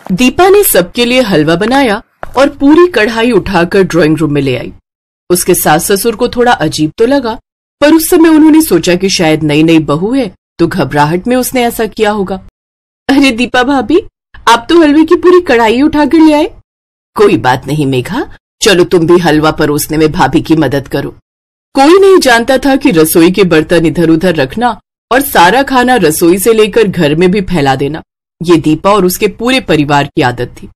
दीपा ने सबके लिए हलवा बनाया और पूरी कढ़ाई उठाकर ड्राइंग रूम में ले आई। उसके सास ससुर को थोड़ा अजीब तो लगा, पर उस समय उन्होंने सोचा कि शायद नई नई बहू है तो घबराहट में उसने ऐसा किया होगा। अरे दीपा भाभी, आप तो हलवे की पूरी कढ़ाई उठाकर ले आए। कोई बात नहीं मेघा, चलो तुम भी हलवा परोसने में भाभी की मदद करो। कोई नहीं जानता था कि रसोई के बर्तन इधर उधर रखना और सारा खाना रसोई से लेकर घर में भी फैला देना, ये दीपा और उसके पूरे परिवार की आदत थी।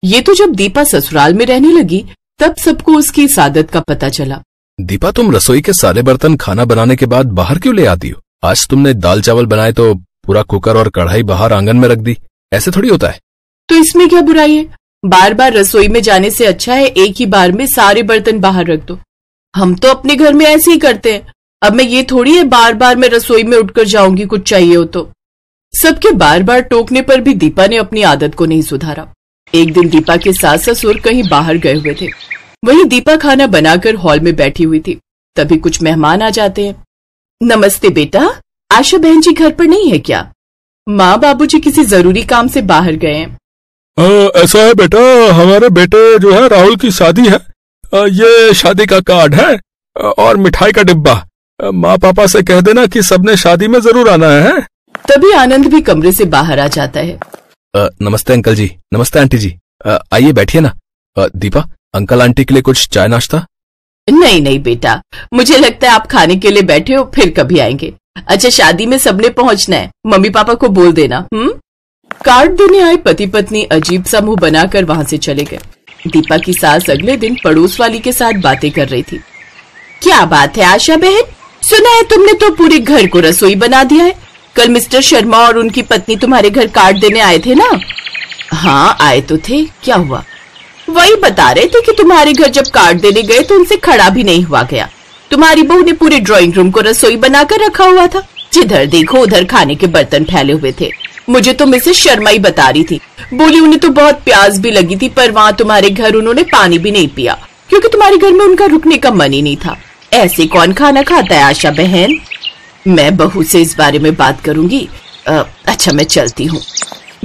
ये तो जब दीपा ससुराल में रहने लगी तब सबको उसकी इस आदत का पता चला। दीपा, तुम रसोई के सारे बर्तन खाना बनाने के बाद बाहर क्यों ले आती हो? आज तुमने दाल चावल बनाए तो पूरा कुकर और कढ़ाई बाहर आंगन में रख दी, ऐसे थोड़ी होता है। तो इसमें क्या बुराई है? बार बार रसोई में जाने से अच्छा है एक ही बार में सारे बर्तन बाहर रख दो। हम तो अपने घर में ऐसे ही करते हैं। अब मैं ये थोड़ी है बार बार मैं रसोई में उठकर जाऊंगी कुछ चाहिए हो तो। सबके बार बार टोकने पर भी दीपा ने अपनी आदत को नहीं सुधारा। एक दिन दीपा के सास ससुर कहीं बाहर गए हुए थे। वहीं दीपा खाना बनाकर हॉल में बैठी हुई थी। तभी कुछ मेहमान आ जाते हैं। नमस्ते बेटा, आशा बहन जी घर पर नहीं है क्या? माँ बाबूजी किसी जरूरी काम से बाहर गए हैं। ऐसा है बेटा, हमारे बेटे जो है राहुल की शादी है। ये शादी का कार्ड है और मिठाई का डिब्बा। माँ पापा से कह देना कि सबने शादी में जरूर आना है। तभी आनंद भी कमरे से बाहर आ जाता है। नमस्ते अंकल जी, नमस्ते आंटी जी, आइए बैठिए ना। दीपा, अंकल आंटी के लिए कुछ चाय नाश्ता? नहीं नहीं बेटा, मुझे लगता है आप खाने के लिए बैठे हो, फिर कभी आएंगे। अच्छा, शादी में सबने पहुंचना है, मम्मी पापा को बोल देना। कार्ड देने आए पति पत्नी अजीब सा मुंह बनाकर वहां से चले गए। दीपा की सास अगले दिन पड़ोस वाली के साथ बातें कर रही थी। क्या बात है आशा बहन, सुना है तुमने तो पूरे घर को रसोई बना दिया है। कल मिस्टर शर्मा और उनकी पत्नी तुम्हारे घर कार्ड देने आए थे ना? हाँ आए तो थे, क्या हुआ? वही बता रहे थे कि तुम्हारे घर जब कार्ड देने गए तो उनसे खड़ा भी नहीं हुआ गया। तुम्हारी बहू ने पूरे ड्राइंग रूम को रसोई बनाकर रखा हुआ था। जिधर देखो उधर खाने के बर्तन फैले हुए थे। मुझे तो मिसेस शर्मा ही बता रही थी, बोली उन्हें तो बहुत प्यास भी लगी थी, पर वहाँ तुम्हारे घर उन्होंने पानी भी नहीं पिया क्योंकि तुम्हारे घर में उनका रुकने का मन ही नहीं था। ऐसे कौन खाना खाता है आशा बहन? मैं बहू से इस बारे में बात करूंगी। अच्छा मैं चलती हूँ।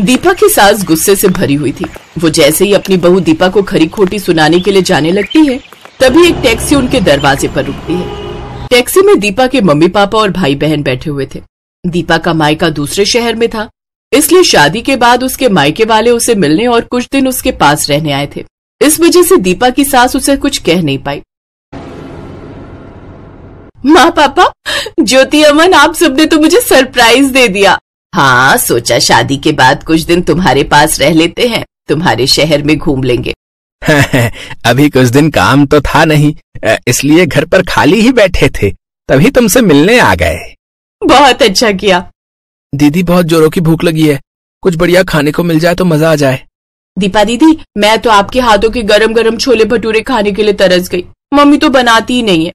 दीपा की सास गुस्से से भरी हुई थी। वो जैसे ही अपनी बहू दीपा को खरी खोटी सुनाने के लिए जाने लगती है, तभी एक टैक्सी उनके दरवाजे पर रुकती है। टैक्सी में दीपा के मम्मी पापा और भाई बहन बैठे हुए थे। दीपा का मायका दूसरे शहर में था, इसलिए शादी के बाद उसके मायके वाले उसे मिलने और कुछ दिन उसके पास रहने आए थे। इस वजह से दीपा की सास उसे कुछ कह नहीं पाई। माँ पापा, ज्योति अमन, आप सबने तो मुझे सरप्राइज दे दिया। हाँ, सोचा शादी के बाद कुछ दिन तुम्हारे पास रह लेते हैं, तुम्हारे शहर में घूम लेंगे। अभी कुछ दिन काम तो था नहीं, इसलिए घर पर खाली ही बैठे थे, तभी तुमसे मिलने आ गए। बहुत अच्छा किया। दीदी, बहुत जोरों की भूख लगी है, कुछ बढ़िया खाने को मिल जाए तो मजा आ जाए। दीपा दीदी, मैं तो आपके हाथों के गरम गरम छोले भटूरे खाने के लिए तरस गई। मम्मी तो बनाती ही नहीं है।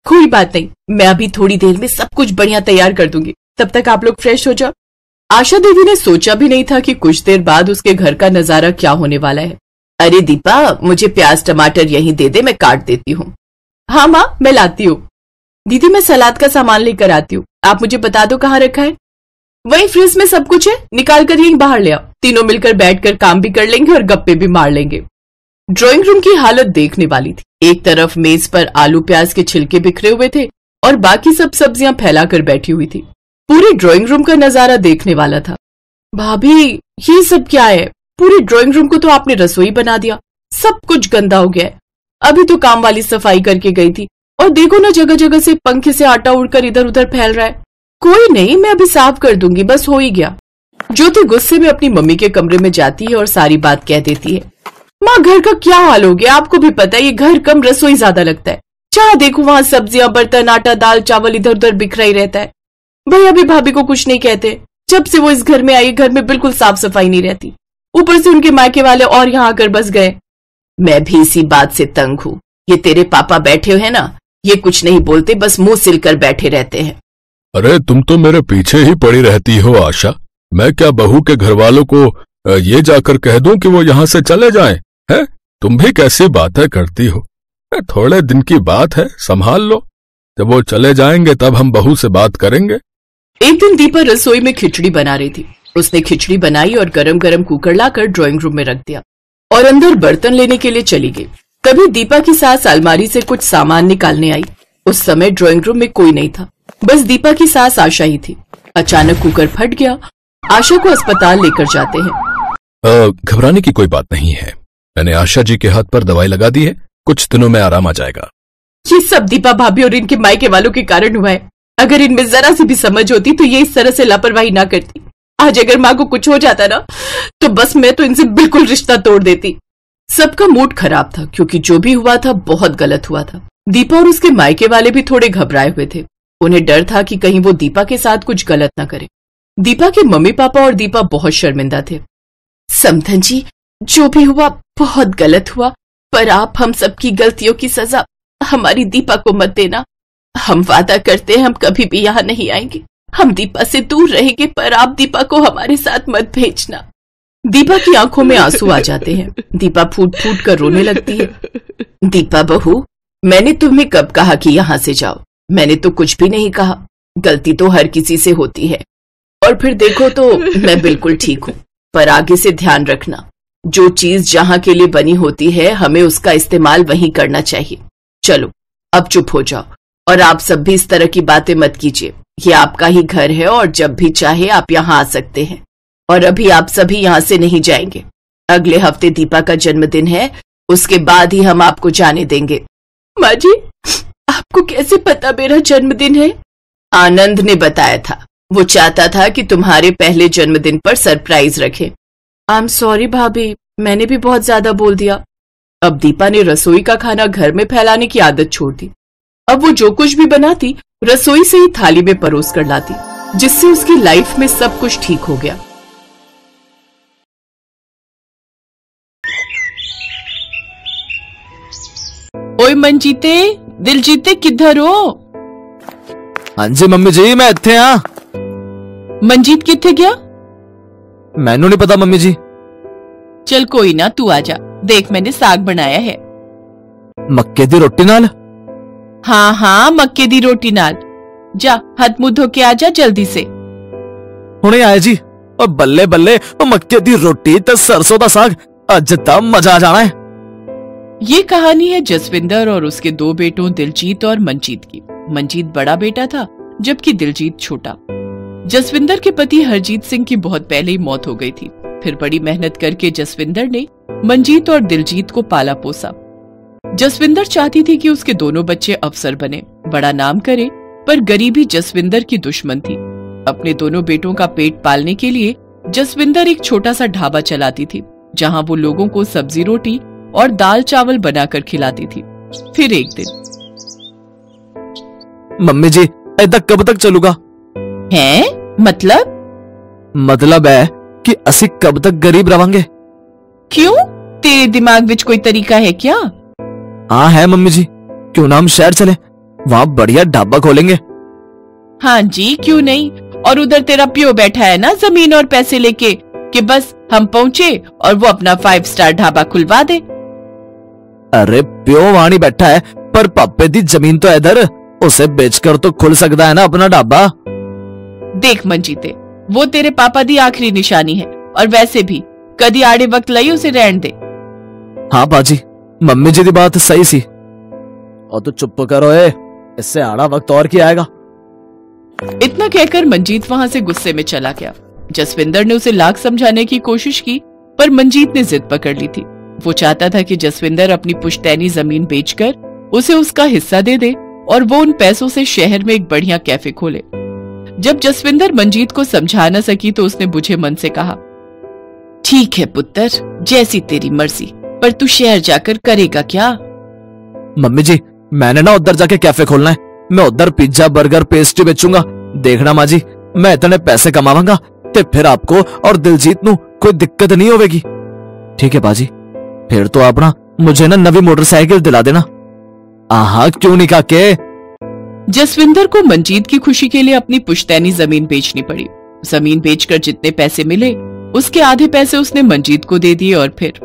कोई बात नहीं, मैं अभी थोड़ी देर में सब कुछ बढ़िया तैयार कर दूंगी, तब तक आप लोग फ्रेश हो जाओ। आशा देवी ने सोचा भी नहीं था कि कुछ देर बाद उसके घर का नजारा क्या होने वाला है। अरे दीपा, मुझे प्याज टमाटर यहीं दे दे, मैं काट देती हूँ। हाँ माँ, मैं लाती हूँ। दीदी, मैं सलाद का सामान लेकर आती हूँ, आप मुझे बता दो कहाँ रखा है। वही फ्रिज में सब कुछ है, निकाल कर यहीं बाहर ले आओ। तीनों मिलकर बैठकर काम भी कर लेंगे और गप्पे भी मार लेंगे। ड्राइंग रूम की हालत देखने वाली थी। एक तरफ मेज पर आलू प्याज के छिलके बिखरे हुए थे और बाकी सब सब्जियां फैलाकर बैठी हुई थी। पूरे ड्राइंग रूम का नजारा देखने वाला था। भाभी, ये सब क्या है? पूरे ड्राइंग रूम को तो आपने रसोई बना दिया, सब कुछ गंदा हो गया है। अभी तो काम वाली सफाई करके गई थी और देखो ना, जगह जगह से पंखे से आटा उड़कर इधर उधर फैल रहा है। कोई नहीं, मैं अभी साफ कर दूंगी, बस हो ही गया। ज्योति गुस्से में अपनी मम्मी के कमरे में जाती है और सारी बात कह देती है। माँ, घर का क्या हाल हो गया? आपको भी पता है ये घर कम रसोई ज्यादा लगता है। जहाँ देखो वहाँ सब्जियां, बर्तन, आटा, दाल, चावल इधर उधर बिखरा ही रहता है। भैया भी भाभी को कुछ नहीं कहते। जब से वो इस घर में आई, घर में बिल्कुल साफ सफाई नहीं रहती। ऊपर से उनके मायके वाले और यहाँ आकर बस गए। मैं भी इसी बात से तंग हूँ। ये तेरे पापा बैठे हुए हैं ना, ये कुछ नहीं बोलते, बस मुंह सिलकर बैठे रहते हैं। अरे तुम तो मेरे पीछे ही पड़ी रहती हो आशा। मैं क्या बहू के घर वालों को ये जाकर कह दूं कि वो यहाँ से चले जाएं? है, तुम भी कैसी बातें करती हो। थोड़े दिन की बात है, संभाल लो। जब वो चले जाएंगे तब हम बहू से बात करेंगे। एक दिन दीपा रसोई में खिचड़ी बना रही थी। उसने खिचड़ी बनाई और गरम गरम कुकर लाकर ड्राइंग रूम में रख दिया और अंदर बर्तन लेने के लिए चली गई। तभी दीपा की सास अलमारी से कुछ सामान निकालने आई। उस समय ड्राइंग रूम में कोई नहीं था, बस दीपा की सास आशा ही थी। अचानक कुकर फट गया। आशा को अस्पताल लेकर जाते हैं। घबराने की कोई बात नहीं है, मैंने आशा जी के हाथ पर दवाई लगा दी है, कुछ दिनों में आराम आ जाएगा। ये सब दीपा भाभी और इनके मायके वालों के कारण हुआ है। अगर इनमें जरा सी भी समझ होती तो ये इस तरह से लापरवाही ना करती। आज अगर माँ को कुछ हो जाता ना तो बस मैं तो इनसे बिल्कुल रिश्ता तोड़ देती। सबका मूड खराब था क्योंकि जो भी हुआ था बहुत गलत हुआ था। दीपा और उसके मायके वाले भी थोड़े घबराए हुए थे। उन्हें डर था कि कहीं वो दीपा के साथ कुछ गलत ना करे। दीपा के मम्मी पापा और दीपा बहुत शर्मिंदा थे। समधन जी, जो भी हुआ बहुत गलत हुआ, पर आप हम सबकी गलतियों की सजा हमारी दीपा को मत देना। हम वादा करते हैं हम कभी भी यहाँ नहीं आएंगे। हम दीपा से दूर रहेंगे, पर आप दीपा को हमारे साथ मत भेजना। दीपा की आंखों में आंसू आ जाते हैं। दीपा फूट फूट कर रोने लगती है। दीपा बहू, मैंने तुम्हें कब कहा कि यहाँ से जाओ? मैंने तो कुछ भी नहीं कहा। गलती तो हर किसी से होती है, और फिर देखो तो मैं बिल्कुल ठीक हूँ। पर आगे से ध्यान रखना, जो चीज जहाँ के लिए बनी होती है हमें उसका इस्तेमाल वहीं करना चाहिए। चलो अब चुप हो जाओ, और आप सब भी इस तरह की बातें मत कीजिए। ये आपका ही घर है और जब भी चाहे आप यहाँ आ सकते हैं। और अभी आप सभी यहाँ से नहीं जाएंगे। अगले हफ्ते दीपा का जन्मदिन है, उसके बाद ही हम आपको जाने देंगे। माँ जी, आपको कैसे पता मेरा जन्मदिन है? आनंद ने बताया था। वो चाहता था कि तुम्हारे पहले जन्मदिन पर सरप्राइज रखे। आई एम सॉरी भाभी, मैंने भी बहुत ज्यादा बोल दिया। अब दीपा ने रसोई का खाना घर में फैलाने की आदत छोड़ दी। अब वो जो कुछ भी बनाती रसोई से ही थाली में परोस कर लाती, जिससे उसकी लाइफ में सब कुछ ठीक हो गया। ओए मनजीते, दिलजीते किधर हो? हाँ जी मम्मी जी, मैं इत्थे हाँ। मनजीत किथे गया? मैनू नहीं पता मम्मी जी। चल कोई ना, तू आजा। देख मैंने साग बनाया है। मक्के दी रोटी नाल? हाँ हाँ, मक्के दी रोटी नाल। जा हाथ मुंह धो के आजा जल्दी से। हुणे आए जी। और बल्ले बल्ले, मक्के दी रोटी ते सरसों दा साग, अज ता मजा आ जाना है। ये कहानी है जसविंदर और उसके दो बेटों दिलजीत और मंजीत की। मंजीत बड़ा बेटा था जबकि दिलजीत छोटा। जसविंदर के पति हरजीत सिंह की बहुत पहले ही मौत हो गई थी। फिर बड़ी मेहनत करके जसविंदर ने मंजीत और दिलजीत को पाला पोसा। जसविंदर चाहती थी कि उसके दोनों बच्चे अफसर बने, बड़ा नाम करे, पर गरीबी जसविंदर की दुश्मन थी। अपने दोनों बेटों का पेट पालने के लिए जसविंदर एक छोटा सा ढाबा चलाती थी, जहां वो लोगों को सब्जी रोटी और दाल चावल बनाकर खिलाती थी। फिर एक दिन, मम्मी जी ऐदा कब तक चलूगा? हैं? मतलब है कि असी कब तक गरीब रवांगे? क्यों? तेरे दिमाग विच कोई तरीका है क्या? हाँ है मम्मी जी, क्यों ना हम शहर चले, वहाँ बढ़िया ढाबा खोलेंगे। हाँ जी, क्यों नहीं। और उधर तेरा प्यो बैठा है ना जमीन और पैसे लेके, कि बस हम पहुँचे और वो अपना 5 स्टार ढाबा खुलवा दे। अरे प्यो वहाँ नहीं बैठा है, पर पापे दी जमीन तो इधर, उसे बेचकर तो खुल सकता है ना अपना ढाबा। देख मंजीते, वो तेरे पापा दी आखिरी निशानी है, और वैसे भी कदी आड़े वक्त लाई उसे रहन दे। हाँ बाजी, मम्मी जी की बात सही सी। और तू चुप करो ए, इससे आड़ा वक्त और क्या आएगा। इतना कहकर मंजीत वहां से गुस्से में चला गया। जसविंदर ने उसे लाख समझाने की कोशिश की, पर मंजीत ने जिद पकड़ ली थी। वो चाहता था कि जसविंदर अपनी पुश्तैनी जमीन बेचकर उसे उसका हिस्सा दे दे और वो उन पैसों से शहर में एक बढ़िया कैफे खोले। जब जसविंदर मंजीत को समझा न सकी तो उसने बुझे मन से कहा, ठीक है पुत्र, जैसी तेरी मर्जी, पर तू शहर जाकर करेगा क्या? मम्मी जी, मैंने ना उधर जाके कैफे खोलना है। मैं उधर पिज्जा बर्गर पेस्ट्री बेचूंगा। देखना माँ जी, मैं इतने पैसे कमावांगा ते फिर आपको और दिलजीत नू कोई दिक्कत नहीं होगी। ठीक है बाजी, फिर तो आप ना मुझे ना नवी मोटरसाइकिल दिला देना। आहा, क्यों नहीं काके। जसविंदर को मंजीत की खुशी के लिए अपनी पुश्तैनी जमीन बेचनी पड़ी। जमीन बेचकर जितने पैसे मिले उसके आधे पैसे उसने मंजीत को दे दिए और फिर,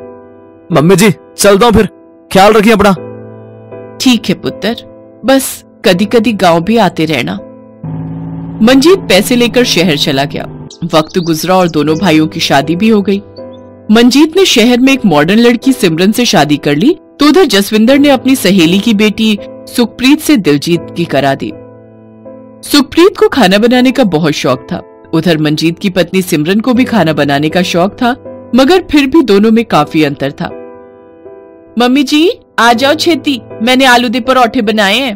मम्मी जी चलता हूँ, फिर ख्याल रखिए अपना। ठीक है पुत्र, बस कदी कदी गांव भी आते रहना। मंजीत पैसे लेकर शहर चला गया। वक्त गुजरा और दोनों भाइयों की शादी भी हो गई। मंजीत ने शहर में एक मॉडर्न लड़की सिमरन से शादी कर ली, तो उधर जसविंदर ने अपनी सहेली की बेटी सुखप्रीत से दिलजीत की करा दी। सुखप्रीत को खाना बनाने का बहुत शौक था। उधर मंजीत की पत्नी सिमरन को भी खाना बनाने का शौक था, मगर फिर भी दोनों में काफी अंतर था। मम्मी जी आ जाओ छेती, मैंने आलू दे परोठे बनाए हैं।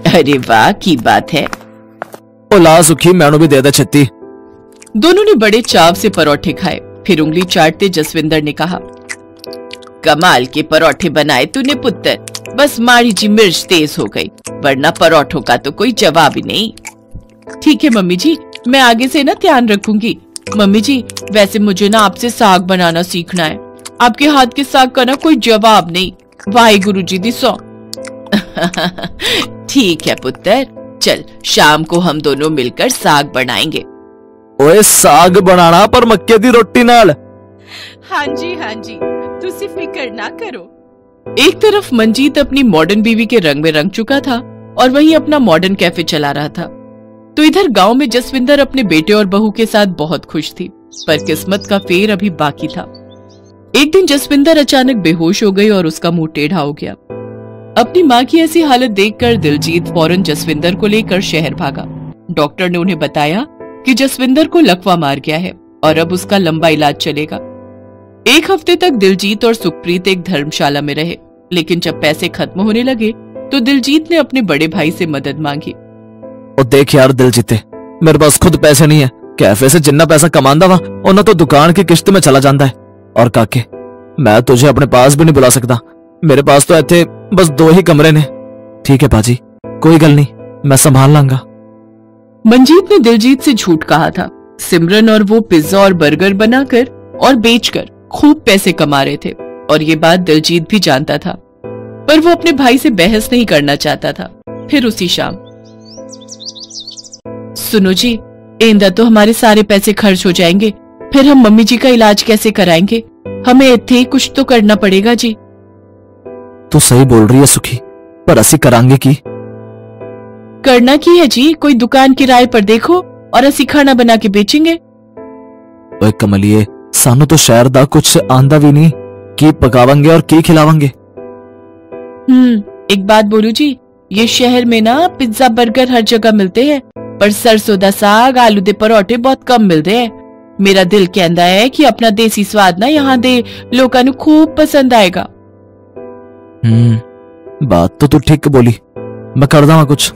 अरे वाह की बात है। ओ ला सुखी, मैनू भी दे दे छत्ती। दोनों ने बड़े चाव से परोठे खाए। फिर उंगली चाटते जसविंदर ने कहा, कमाल के परोठे बनाए तूने पुत्र, बस माड़ी जी मिर्च तेज हो गई, वरना परोठों का तो कोई जवाब ही नहीं। ठीक है मम्मी जी, मैं आगे से ना ध्यान रखूंगी। मम्मी जी वैसे मुझे ना आपसे साग बनाना सीखना है, आपके हाथ के साग का ना कोई जवाब नहीं। वाहिगुरु जी दी सौ। ठीक है पुत्र, चल शाम को हम दोनों मिलकर साग बनाएंगे। ओए साग बनाना पर मक्के दी रोटी नाल। हाँ जी, तुसी फिक्र ना करो। एक तरफ मंजीत अपनी मॉडर्न बीवी के रंग में रंग चुका था और वहीं अपना मॉडर्न कैफे चला रहा था, तो इधर गांव में जसविंदर अपने बेटे और बहू के साथ बहुत खुश थी, पर किस्मत का फेर अभी बाकी था। एक दिन जसविंदर अचानक बेहोश हो गई और उसका मुंह टेढ़ा हो गया। अपनी माँ की ऐसी हालत देखकर दिलजीत फौरन जसविंदर को लेकर शहर भागा। डॉक्टर ने उन्हें बताया कि जसविंदर को लकवा मार गया है और अब उसका लंबा इलाज चलेगा। एक हफ्ते तक दिलजीत और सुखप्रीत एक धर्मशाला में रहे, लेकिन जब पैसे खत्म होने लगे तो दिलजीत ने अपने बड़े भाई से मदद मांगी। ओ देख यार दिलजीते, मेरे पास खुद पैसे नहीं है। कैफे से जितना पैसा कमांदा वा उन्ना तो दुकान की किश्त में चला जाता है। और काके, मैं तुझे अपने पास भी नहीं बुला सकता, मेरे पास तो इत्थे बस 2 ही कमरे ने। ठीक है पाजी, कोई गल नहीं, मैं संभाल लांगा। मंजीत ने दिलजीत से झूठ कहा था। सिमरन और वो पिज्जा और बर्गर बनाकर और बेचकर खूब पैसे कमा रहे थे, और ये बात दिलजीत भी जानता था, पर वो अपने भाई से बहस नहीं करना चाहता था। फिर उसी शाम, सुनो जी, इंदा तो हमारे सारे पैसे खर्च हो जाएंगे, फिर हम मम्मी जी का इलाज कैसे कराएंगे? हमें इत्थे ही कुछ तो करना पड़ेगा जी। तू सही बोल रही है सुखी, पर असी करांगे की? करना की है जी, कोई दुकान किराए पर देखो और असी खाना बना के बेचेंगे। ओए कमलिए, सानू तो शहर दा कुछ आंदा भी नहीं, की पकावांगे और की खिलावांगे। एक बात बोलू जी, ये शहर में ना पिज्जा बर्गर हर जगह मिलते हैं, पर सरसों दा साग आलू दे परोठे बहुत कम मिलते हैं। मेरा दिल कहता है कि अपना देसी स्वाद ना यहाँ दे लोकां नू खूब पसंद आएगा। बात तो तू ठीक बोली, मैं कर दावा कुछ।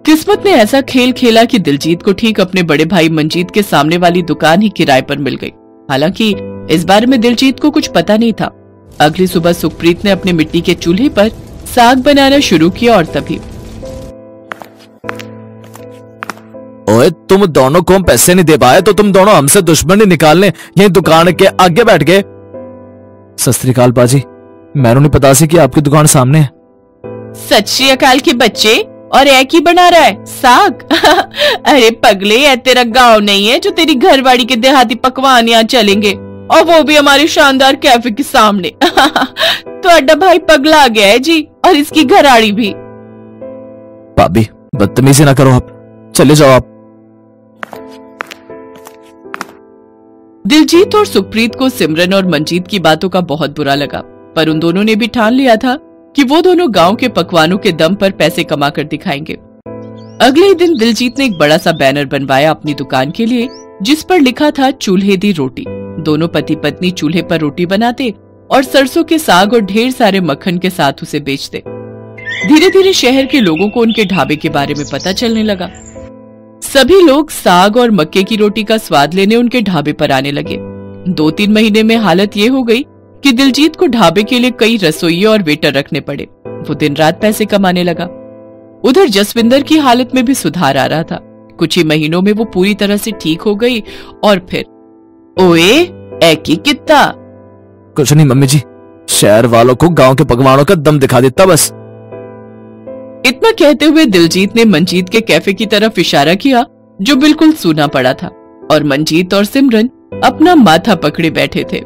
किस्मत ने ऐसा खेल खेला कि दिलजीत को ठीक अपने बड़े भाई मंजीत के सामने वाली दुकान ही किराए पर मिल गई। हालांकि इस बारे में दिलजीत को कुछ पता नहीं था। अगली सुबह सुखप्रीत ने अपने मिट्टी के चूल्हे पर साग बनाना शुरू किया और तभी ओए, तुम दोनों को हम पैसे नहीं दे पाए तो तुम दोनों हमसे दुश्मनी निकालने यही दुकान के आगे बैठ गए। सत श्री अकाल पाजी, मैंने नहीं पता सी कि आपकी दुकान सामने है। सत श्री अकाल के बच्चे, और एक ही बना रहा है साग? अरे पगले, है तेरा गांव नहीं है जो तेरी घरवाड़ी के देहाती पकवान यहाँ चलेंगे, और वो भी हमारे शानदार कैफे के सामने। तो अड्डा भाई पगला गया है जी, और इसकी घराड़ी भी। भाभी बदतमीजी ना करो, आप चले जाओ आप। दिलजीत और सुखप्रीत को सिमरन और मंजीत की बातों का बहुत बुरा लगा, पर उन दोनों ने भी ठान लिया था कि वो दोनों गांव के पकवानों के दम पर पैसे कमा कर दिखाएंगे। अगले ही दिन दिलजीत ने एक बड़ा सा बैनर बनवाया अपनी दुकान के लिए, जिस पर लिखा था चूल्हे दी रोटी। दोनों पति पत्नी चूल्हे पर रोटी बनाते और सरसों के साग और ढेर सारे मक्खन के साथ उसे बेचते। धीरे धीरे शहर के लोगों को उनके ढाबे के बारे में पता चलने लगा। सभी लोग साग और मक्के की रोटी का स्वाद लेने उनके ढाबे पर आने लगे। 2-3 महीने में हालत ये हो गई कि दिलजीत को ढाबे के लिए कई रसोइये और वेटर रखने पड़े। वो दिन रात पैसे कमाने लगा। उधर जसविंदर की हालत में भी सुधार आ रहा था। कुछ ही महीनों में वो पूरी तरह से ठीक हो गई। और फिर ओए ऐकी कितना? कुछ नहीं मम्मी जी, शहर वालों को गांव के पकवानों का दम दिखा देता बस। इतना कहते हुए दिलजीत ने मंजीत के कैफे की तरफ इशारा किया, जो बिल्कुल सूना पड़ा था, और मंजीत और सिमरन अपना माथा पकड़े बैठे थे।